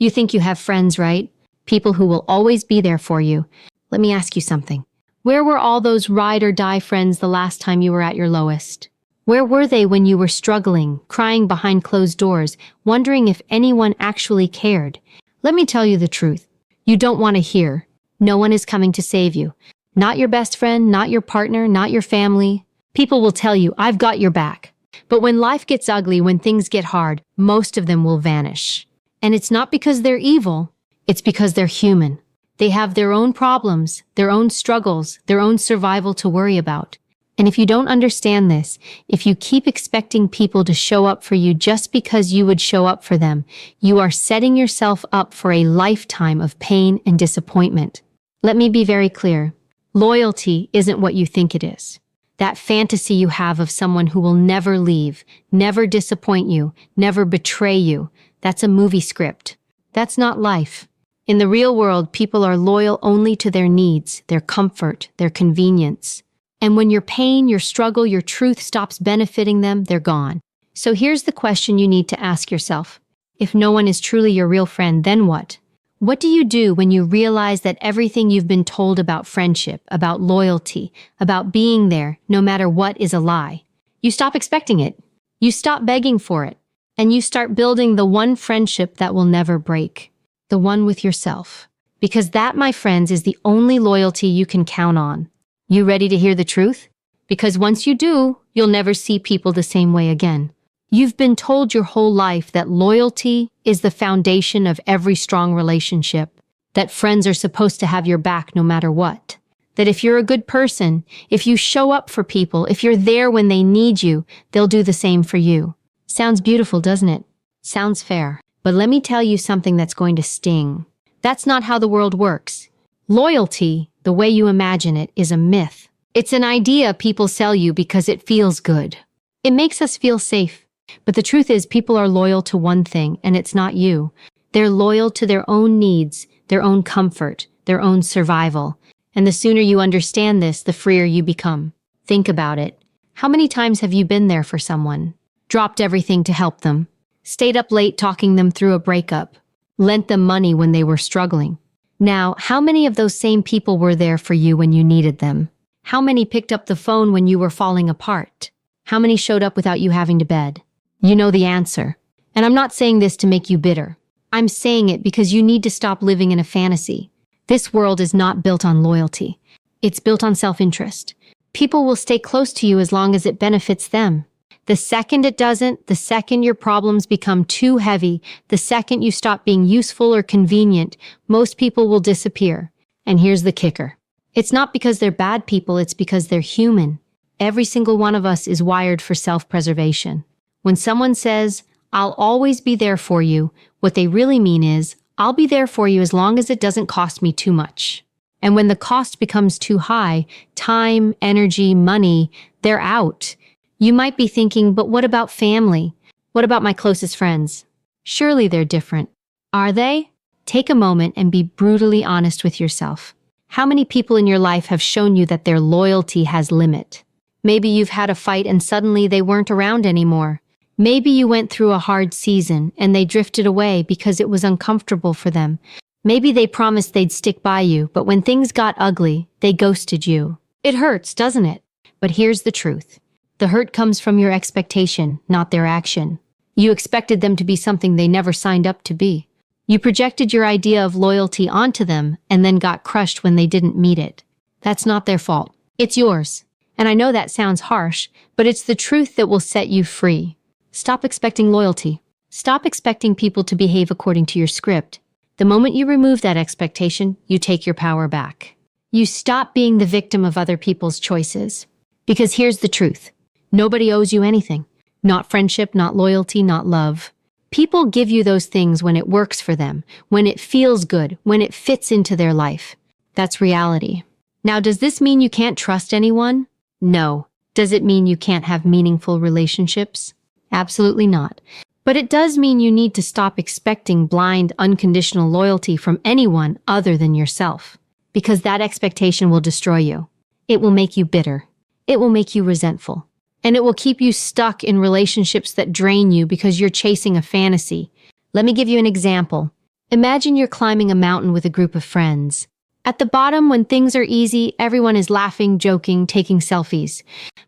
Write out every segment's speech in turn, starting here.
You think you have friends, right? People who will always be there for you. Let me ask you something. Where were all those ride or die friends the last time you were at your lowest? Where were they when you were struggling, crying behind closed doors, wondering if anyone actually cared? Let me tell you the truth. You don't want to hear. No one is coming to save you. Not your best friend, not your partner, not your family. People will tell you, I've got your back. But when life gets ugly, when things get hard, most of them will vanish. And it's not because they're evil, it's because they're human. They have their own problems, their own struggles, their own survival to worry about. And if you don't understand this, if you keep expecting people to show up for you just because you would show up for them, you are setting yourself up for a lifetime of pain and disappointment. Let me be very clear. Loyalty isn't what you think it is. That fantasy you have of someone who will never leave, never disappoint you, never betray you, that's a movie script. That's not life. In the real world, people are loyal only to their needs, their comfort, their convenience. And when your pain, your struggle, your truth stops benefiting them, they're gone. So here's the question you need to ask yourself. If no one is truly your real friend, then what? What do you do when you realize that everything you've been told about friendship, about loyalty, about being there, no matter what, is a lie? You stop expecting it. You stop begging for it. And you start building the one friendship that will never break. The one with yourself. Because that, my friends, is the only loyalty you can count on. You ready to hear the truth? Because once you do, you'll never see people the same way again. You've been told your whole life that loyalty is the foundation of every strong relationship, that friends are supposed to have your back no matter what, that if you're a good person, if you show up for people, if you're there when they need you, they'll do the same for you. Sounds beautiful, doesn't it? Sounds fair. But let me tell you something that's going to sting. That's not how the world works. Loyalty, the way you imagine it, is a myth. It's an idea people sell you because it feels good. It makes us feel safe. But the truth is, people are loyal to one thing, and it's not you. They're loyal to their own needs, their own comfort, their own survival. And the sooner you understand this, the freer you become. Think about it. How many times have you been there for someone? Dropped everything to help them? Stayed up late talking them through a breakup? Lent them money when they were struggling? Now, how many of those same people were there for you when you needed them? How many picked up the phone when you were falling apart? How many showed up without you having to beg? You know the answer. And I'm not saying this to make you bitter. I'm saying it because you need to stop living in a fantasy. This world is not built on loyalty. It's built on self-interest. People will stay close to you as long as it benefits them. The second it doesn't, the second your problems become too heavy, the second you stop being useful or convenient, most people will disappear. And here's the kicker. It's not because they're bad people, it's because they're human. Every single one of us is wired for self-preservation. When someone says, I'll always be there for you, what they really mean is, I'll be there for you as long as it doesn't cost me too much. And when the cost becomes too high, time, energy, money, they're out. You might be thinking, but what about family? What about my closest friends? Surely they're different. Are they? Take a moment and be brutally honest with yourself. How many people in your life have shown you that their loyalty has limit? Maybe you've had a fight and suddenly they weren't around anymore. Maybe you went through a hard season and they drifted away because it was uncomfortable for them. Maybe they promised they'd stick by you, but when things got ugly, they ghosted you. It hurts, doesn't it? But here's the truth. The hurt comes from your expectation, not their action. You expected them to be something they never signed up to be. You projected your idea of loyalty onto them and then got crushed when they didn't meet it. That's not their fault. It's yours. And I know that sounds harsh, but it's the truth that will set you free. Stop expecting loyalty. Stop expecting people to behave according to your script. The moment you remove that expectation, you take your power back. You stop being the victim of other people's choices. Because here's the truth. Nobody owes you anything. Not friendship, not loyalty, not love. People give you those things when it works for them, when it feels good, when it fits into their life. That's reality. Now, does this mean you can't trust anyone? No. Does it mean you can't have meaningful relationships? Absolutely not. But it does mean you need to stop expecting blind, unconditional loyalty from anyone other than yourself. Because that expectation will destroy you. It will make you bitter. It will make you resentful. And it will keep you stuck in relationships that drain you because you're chasing a fantasy. Let me give you an example. Imagine you're climbing a mountain with a group of friends. At the bottom, when things are easy, everyone is laughing, joking, taking selfies.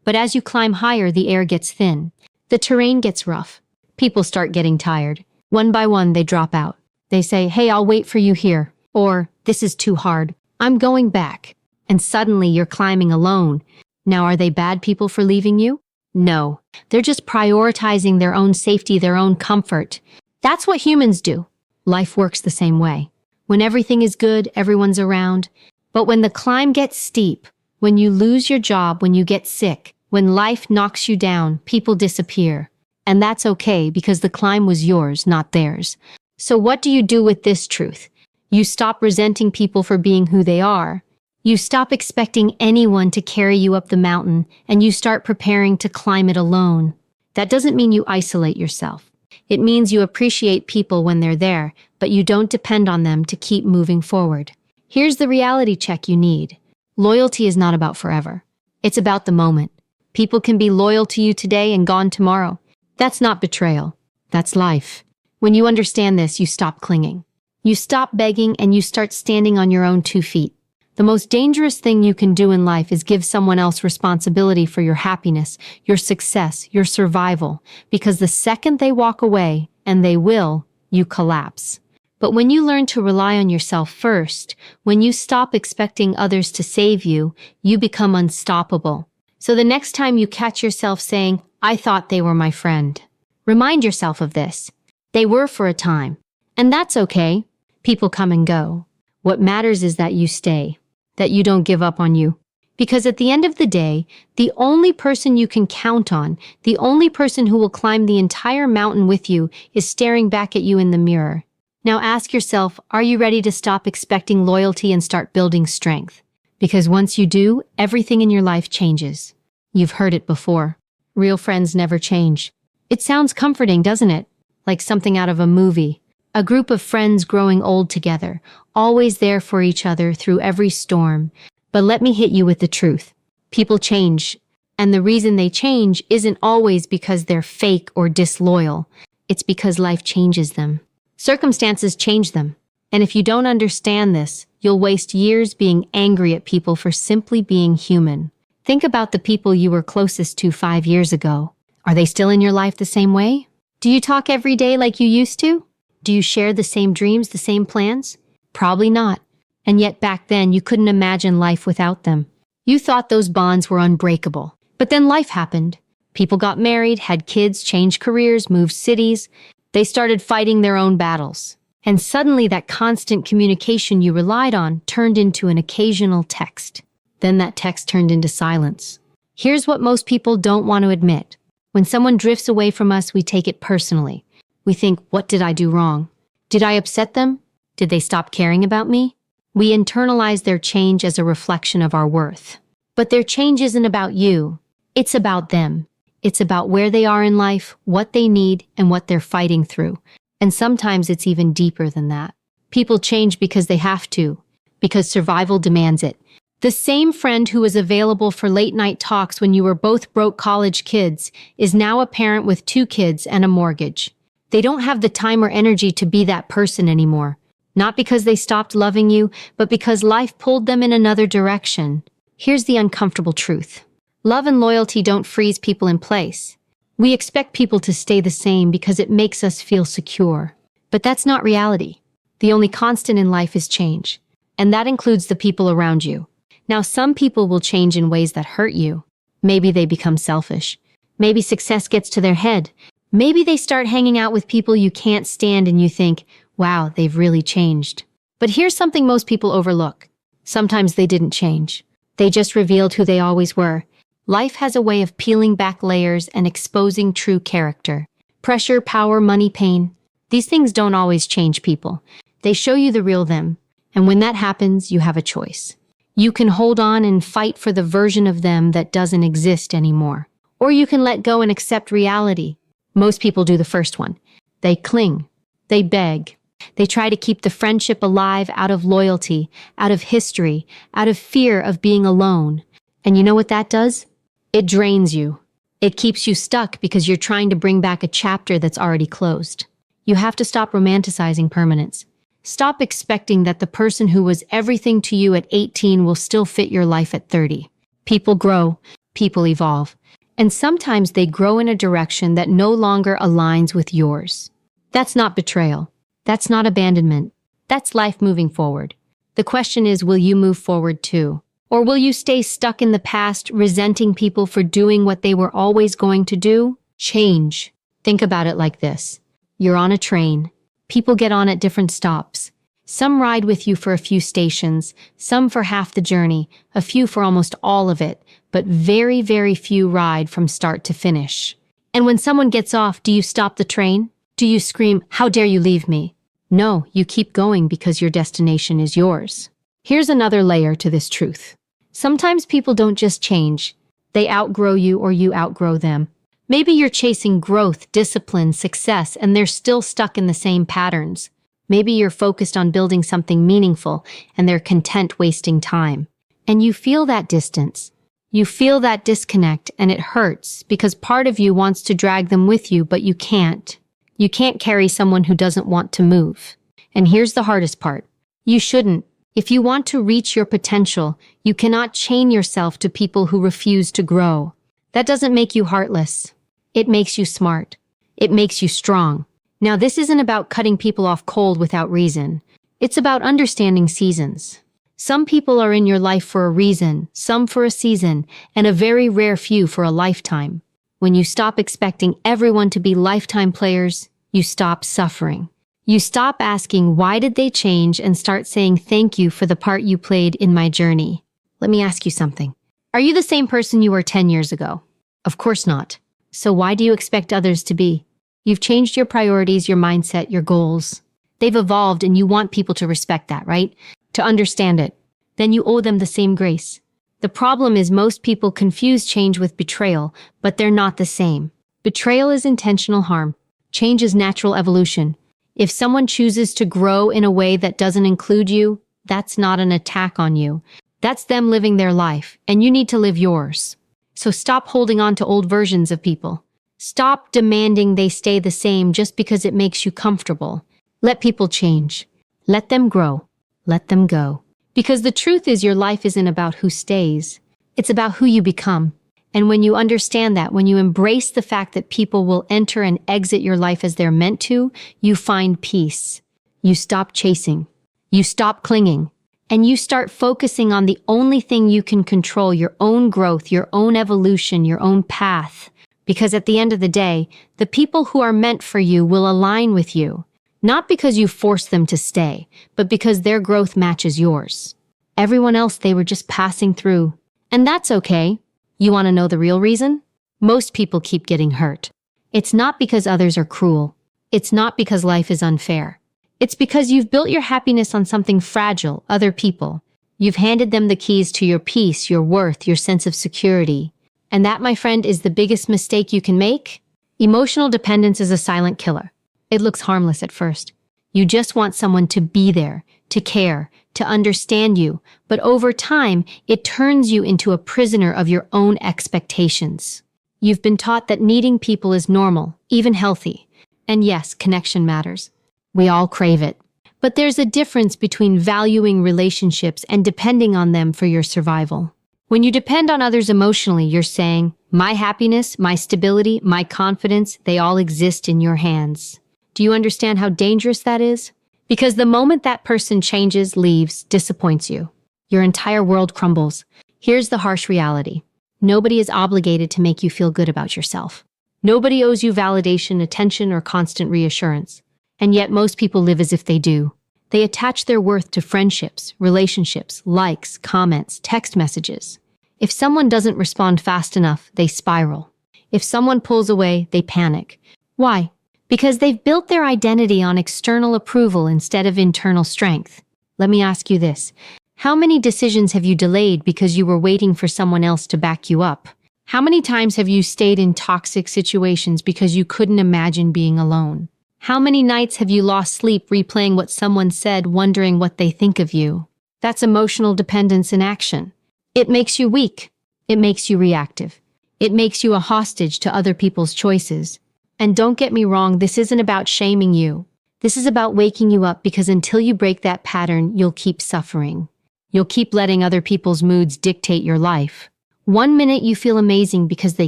But as you climb higher, the air gets thin. The terrain gets rough. People start getting tired. One by one, they drop out. They say, "Hey, I'll wait for you here." Or, "This is too hard. I'm going back." And suddenly you're climbing alone. Now, are they bad people for leaving you? No. They're just prioritizing their own safety, their own comfort. That's what humans do. Life works the same way. When everything is good, everyone's around. But when the climb gets steep, when you lose your job, when you get sick, when life knocks you down, people disappear. And that's okay because the climb was yours, not theirs. So what do you do with this truth? You stop resenting people for being who they are. You stop expecting anyone to carry you up the mountain, and you start preparing to climb it alone. That doesn't mean you isolate yourself. It means you appreciate people when they're there, but you don't depend on them to keep moving forward. Here's the reality check you need. Loyalty is not about forever. It's about the moment. People can be loyal to you today and gone tomorrow. That's not betrayal. That's life. When you understand this, you stop clinging. You stop begging and you start standing on your own 2 feet. The most dangerous thing you can do in life is give someone else responsibility for your happiness, your success, your survival, because the second they walk away, and they will, you collapse. But when you learn to rely on yourself first, when you stop expecting others to save you, you become unstoppable. So the next time you catch yourself saying, "I thought they were my friend," remind yourself of this. They were for a time. And that's okay. People come and go. What matters is that you stay, that you don't give up on you. Because at the end of the day, the only person you can count on, the only person who will climb the entire mountain with you is staring back at you in the mirror. Now ask yourself, are you ready to stop expecting loyalty and start building strength? Because once you do, everything in your life changes. You've heard it before. Real friends never change. It sounds comforting, doesn't it? Like something out of a movie. A group of friends growing old together, always there for each other through every storm. But let me hit you with the truth. People change. And the reason they change isn't always because they're fake or disloyal. It's because life changes them. Circumstances change them. And if you don't understand this, you'll waste years being angry at people for simply being human. Think about the people you were closest to 5 years ago. Are they still in your life the same way? Do you talk every day like you used to? Do you share the same dreams, the same plans? Probably not. And yet back then, you couldn't imagine life without them. You thought those bonds were unbreakable. But then life happened. People got married, had kids, changed careers, moved cities. They started fighting their own battles. And suddenly that constant communication you relied on turned into an occasional text. Then that text turned into silence. Here's what most people don't want to admit. When someone drifts away from us, we take it personally. We think, what did I do wrong? Did I upset them? Did they stop caring about me? We internalize their change as a reflection of our worth. But their change isn't about you. It's about them. It's about where they are in life, what they need, and what they're fighting through. And sometimes it's even deeper than that. People change because they have to, because survival demands it. The same friend who was available for late-night talks when you were both broke college kids is now a parent with 2 kids and a mortgage. They don't have the time or energy to be that person anymore. Not because they stopped loving you, but because life pulled them in another direction. Here's the uncomfortable truth. Love and loyalty don't freeze people in place. We expect people to stay the same because it makes us feel secure. But that's not reality. The only constant in life is change. And that includes the people around you. Now, some people will change in ways that hurt you. Maybe they become selfish. Maybe success gets to their head. Maybe they start hanging out with people you can't stand and you think, wow, they've really changed. But here's something most people overlook. Sometimes they didn't change. They just revealed who they always were. Life has a way of peeling back layers and exposing true character. Pressure, power, money, pain. These things don't always change people. They show you the real them. And when that happens, you have a choice. You can hold on and fight for the version of them that doesn't exist anymore. Or you can let go and accept reality. Most people do the first one. They cling. They beg. They try to keep the friendship alive out of loyalty, out of history, out of fear of being alone. And you know what that does? It drains you. It keeps you stuck because you're trying to bring back a chapter that's already closed. You have to stop romanticizing permanence. Stop expecting that the person who was everything to you at 18 will still fit your life at 30. People grow, people evolve, and sometimes they grow in a direction that no longer aligns with yours. That's not betrayal. That's not abandonment. That's life moving forward. The question is, will you move forward too? Or will you stay stuck in the past, resenting people for doing what they were always going to do? Change. Think about it like this. You're on a train. People get on at different stops. Some ride with you for a few stations, some for half the journey, a few for almost all of it, but very, very few ride from start to finish. And when someone gets off, do you stop the train? Do you scream, "How dare you leave me?" No, you keep going because your destination is yours. Here's another layer to this truth. Sometimes people don't just change. They outgrow you or you outgrow them. Maybe you're chasing growth, discipline, success, and they're still stuck in the same patterns. Maybe you're focused on building something meaningful, and they're content wasting time. And you feel that distance. You feel that disconnect, and it hurts because part of you wants to drag them with you, but you can't. You can't carry someone who doesn't want to move. And here's the hardest part. You shouldn't. If you want to reach your potential, you cannot chain yourself to people who refuse to grow. That doesn't make you heartless. It makes you smart. It makes you strong. Now, this isn't about cutting people off cold without reason. It's about understanding seasons. Some people are in your life for a reason, some for a season, and a very rare few for a lifetime. When you stop expecting everyone to be lifetime players, you stop suffering. You stop asking, why did they change, and start saying thank you for the part you played in my journey. Let me ask you something. Are you the same person you were 10 years ago? Of course not. So why do you expect others to be? You've changed your priorities, your mindset, your goals. They've evolved, and you want people to respect that, right? To understand it. Then you owe them the same grace. The problem is most people confuse change with betrayal, but they're not the same. Betrayal is intentional harm. Change is natural evolution. If someone chooses to grow in a way that doesn't include you, that's not an attack on you. That's them living their life, and you need to live yours. So stop holding on to old versions of people. Stop demanding they stay the same just because it makes you comfortable. Let people change. Let them grow. Let them go. Because the truth is, your life isn't about who stays. It's about who you become. And when you understand that, when you embrace the fact that people will enter and exit your life as they're meant to, you find peace. You stop chasing. You stop clinging. And you start focusing on the only thing you can control, your own growth, your own evolution, your own path. Because at the end of the day, the people who are meant for you will align with you. Not because you force them to stay, but because their growth matches yours. Everyone else, they were just passing through. And that's okay. You want to know the real reason? Most people keep getting hurt. It's not because others are cruel. It's not because life is unfair. It's because you've built your happiness on something fragile, other people. You've handed them the keys to your peace, your worth, your sense of security. And that, my friend, is the biggest mistake you can make. Emotional dependence is a silent killer. It looks harmless at first. You just want someone to be there, to care, to understand you. But over time, it turns you into a prisoner of your own expectations. You've been taught that needing people is normal, even healthy. And yes, connection matters. We all crave it. But there's a difference between valuing relationships and depending on them for your survival. When you depend on others emotionally, you're saying, my happiness, my stability, my confidence, they all exist in your hands. Do you understand how dangerous that is? Because the moment that person changes, leaves, disappoints you, your entire world crumbles. Here's the harsh reality. Nobody is obligated to make you feel good about yourself. Nobody owes you validation, attention, or constant reassurance. And yet most people live as if they do. They attach their worth to friendships, relationships, likes, comments, text messages. If someone doesn't respond fast enough, they spiral. If someone pulls away, they panic. Why? Because they've built their identity on external approval instead of internal strength. Let me ask you this. How many decisions have you delayed because you were waiting for someone else to back you up? How many times have you stayed in toxic situations because you couldn't imagine being alone? How many nights have you lost sleep replaying what someone said, wondering what they think of you? That's emotional dependence in action. It makes you weak. It makes you reactive. It makes you a hostage to other people's choices. And don't get me wrong, this isn't about shaming you. This is about waking you up because until you break that pattern, you'll keep suffering. You'll keep letting other people's moods dictate your life. One minute you feel amazing because they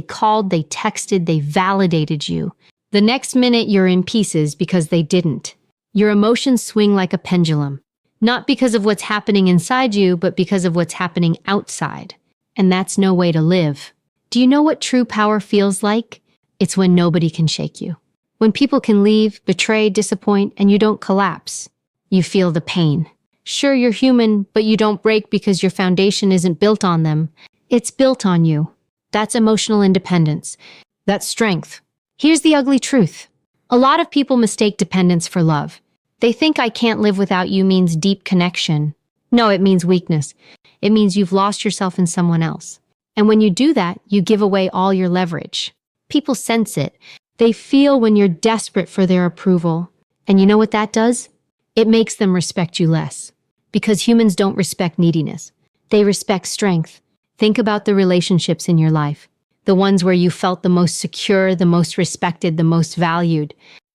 called, they texted, they validated you. The next minute you're in pieces because they didn't. Your emotions swing like a pendulum. Not because of what's happening inside you, but because of what's happening outside. And that's no way to live. Do you know what true power feels like? It's when nobody can shake you. When people can leave, betray, disappoint, and you don't collapse. You feel the pain. Sure, you're human, but you don't break because your foundation isn't built on them. It's built on you. That's emotional independence. That's strength. Here's the ugly truth. A lot of people mistake dependence for love. They think I can't live without you means deep connection. No, it means weakness. It means you've lost yourself in someone else. And when you do that, you give away all your leverage. People sense it. They feel when you're desperate for their approval. And you know what that does? It makes them respect you less. Because humans don't respect neediness. They respect strength. Think about the relationships in your life. The ones where you felt the most secure, the most respected, the most valued.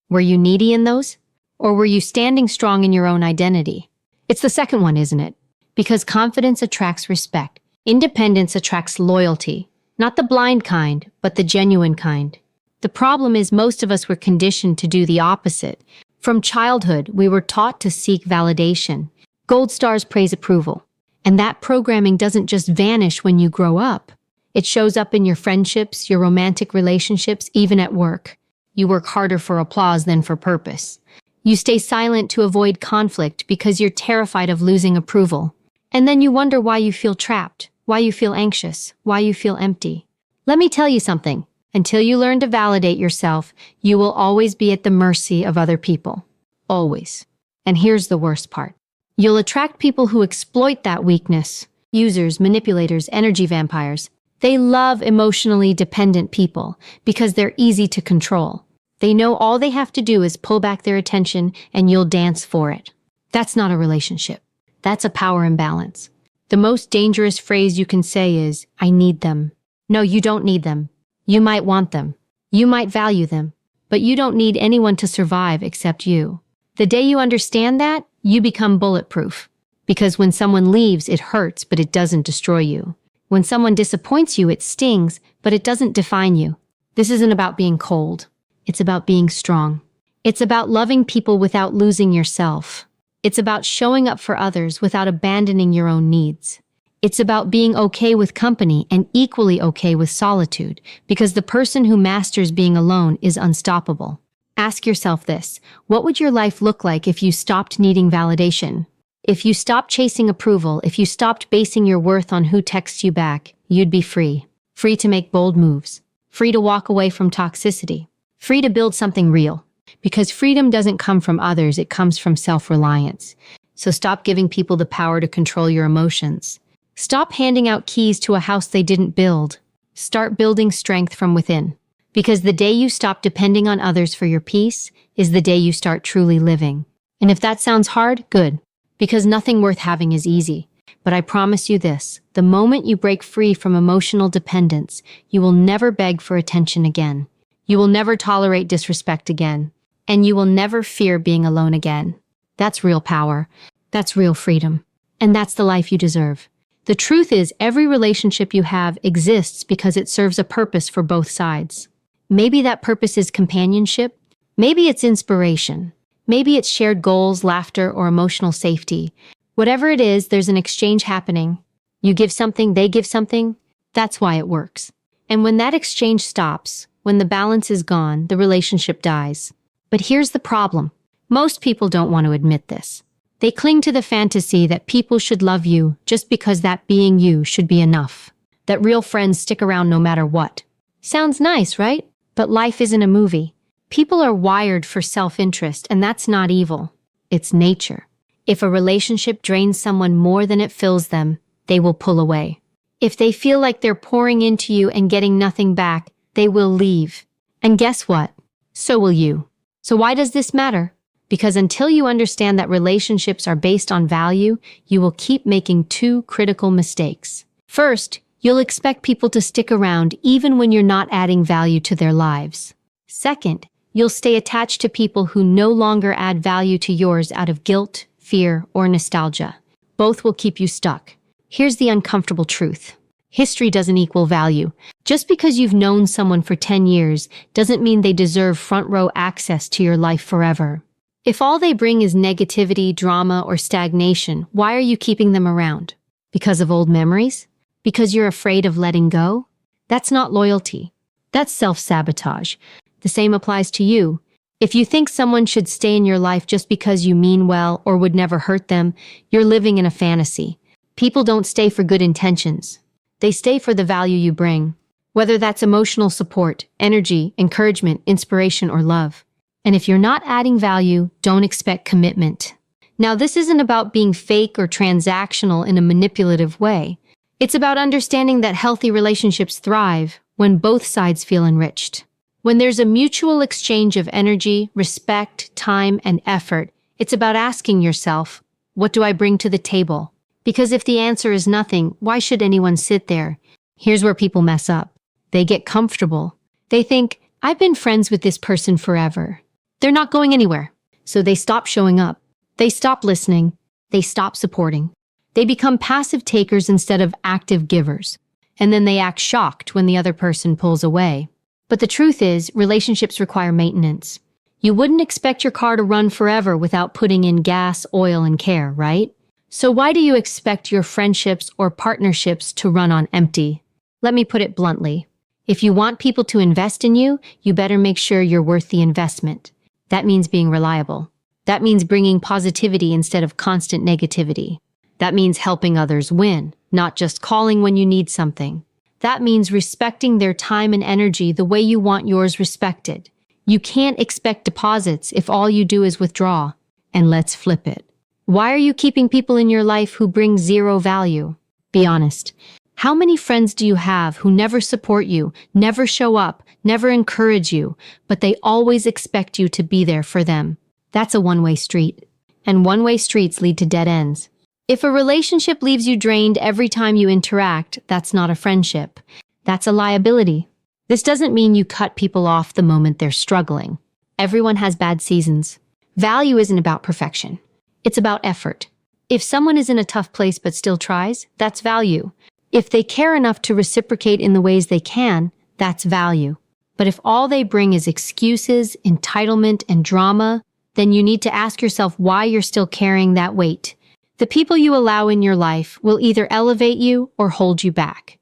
Were you needy in those? Or were you standing strong in your own identity? It's the second one, isn't it? Because confidence attracts respect. Independence attracts loyalty. Not the blind kind, but the genuine kind. The problem is most of us were conditioned to do the opposite. From childhood, we were taught to seek validation. Gold stars praise approval. And that programming doesn't just vanish when you grow up. It shows up in your friendships, your romantic relationships, even at work. You work harder for applause than for purpose. You stay silent to avoid conflict because you're terrified of losing approval. And then you wonder why you feel trapped, why you feel anxious, why you feel empty. Let me tell you something. Until you learn to validate yourself, you will always be at the mercy of other people. Always. And here's the worst part. You'll attract people who exploit that weakness. Users, manipulators, energy vampires. They love emotionally dependent people because they're easy to control. They know all they have to do is pull back their attention and you'll dance for it. That's not a relationship. That's a power imbalance. The most dangerous phrase you can say is, I need them. No, you don't need them. You might want them. You might value them. But you don't need anyone to survive except you. The day you understand that, you become bulletproof. Because when someone leaves, it hurts, but it doesn't destroy you. When someone disappoints you, it stings, but it doesn't define you. This isn't about being cold. It's about being strong. It's about loving people without losing yourself. It's about showing up for others without abandoning your own needs. It's about being okay with company and equally okay with solitude, because the person who masters being alone is unstoppable. Ask yourself this: what would your life look like if you stopped needing validation? If you stopped chasing approval, if you stopped basing your worth on who texts you back, you'd be free. Free to make bold moves. Free to walk away from toxicity. Free to build something real. Because freedom doesn't come from others, it comes from self-reliance. So stop giving people the power to control your emotions. Stop handing out keys to a house they didn't build. Start building strength from within. Because the day you stop depending on others for your peace is the day you start truly living. And if that sounds hard, good. Because nothing worth having is easy. But I promise you this, the moment you break free from emotional dependence, you will never beg for attention again. You will never tolerate disrespect again. And you will never fear being alone again. That's real power. That's real freedom. And that's the life you deserve. The truth is, every relationship you have exists because it serves a purpose for both sides. Maybe that purpose is companionship. Maybe it's inspiration. Maybe it's shared goals, laughter, or emotional safety. Whatever it is, there's an exchange happening. You give something, they give something. That's why it works. And when that exchange stops, when the balance is gone, the relationship dies. But here's the problem. Most people don't want to admit this. They cling to the fantasy that people should love you just because that being you should be enough. That real friends stick around no matter what. Sounds nice, right? But life isn't a movie. People are wired for self-interest, and that's not evil. It's nature. If a relationship drains someone more than it fills them, they will pull away. If they feel like they're pouring into you and getting nothing back, they will leave. And guess what? So will you. So why does this matter? Because until you understand that relationships are based on value, you will keep making two critical mistakes. First, you'll expect people to stick around even when you're not adding value to their lives. Second, You'll stay attached to people who no longer add value to yours out of guilt, fear, or nostalgia. Both will keep you stuck. Here's the uncomfortable truth. History doesn't equal value. Just because you've known someone for 10 years doesn't mean they deserve front-row access to your life forever. If all they bring is negativity, drama, or stagnation, why are you keeping them around? Because of old memories? Because you're afraid of letting go? That's not loyalty. That's self-sabotage. The same applies to you. If you think someone should stay in your life just because you mean well or would never hurt them, you're living in a fantasy. People don't stay for good intentions. They stay for the value you bring. Whether that's emotional support, energy, encouragement, inspiration, or love. And if you're not adding value, don't expect commitment. Now, this isn't about being fake or transactional in a manipulative way. It's about understanding that healthy relationships thrive when both sides feel enriched. When there's a mutual exchange of energy, respect, time, and effort, it's about asking yourself, what do I bring to the table? Because if the answer is nothing, why should anyone sit there? Here's where people mess up. They get comfortable. They think, I've been friends with this person forever. They're not going anywhere. So they stop showing up. They stop listening. They stop supporting. They become passive takers instead of active givers. And then they act shocked when the other person pulls away. But the truth is, relationships require maintenance. You wouldn't expect your car to run forever without putting in gas, oil, and care, right? So why do you expect your friendships or partnerships to run on empty? Let me put it bluntly. If you want people to invest in you, you better make sure you're worth the investment. That means being reliable. That means bringing positivity instead of constant negativity. That means helping others win, not just calling when you need something. That means respecting their time and energy the way you want yours respected. You can't expect deposits if all you do is withdraw. And let's flip it. Why are you keeping people in your life who bring zero value? Be honest. How many friends do you have who never support you, never show up, never encourage you, but they always expect you to be there for them? That's a one-way street. And one-way streets lead to dead ends. If a relationship leaves you drained every time you interact, that's not a friendship. That's a liability. This doesn't mean you cut people off the moment they're struggling. Everyone has bad seasons. Value isn't about perfection. It's about effort. If someone is in a tough place but still tries, that's value. If they care enough to reciprocate in the ways they can, that's value. But if all they bring is excuses, entitlement, and drama, then you need to ask yourself why you're still carrying that weight. The people you allow in your life will either elevate you or hold you back.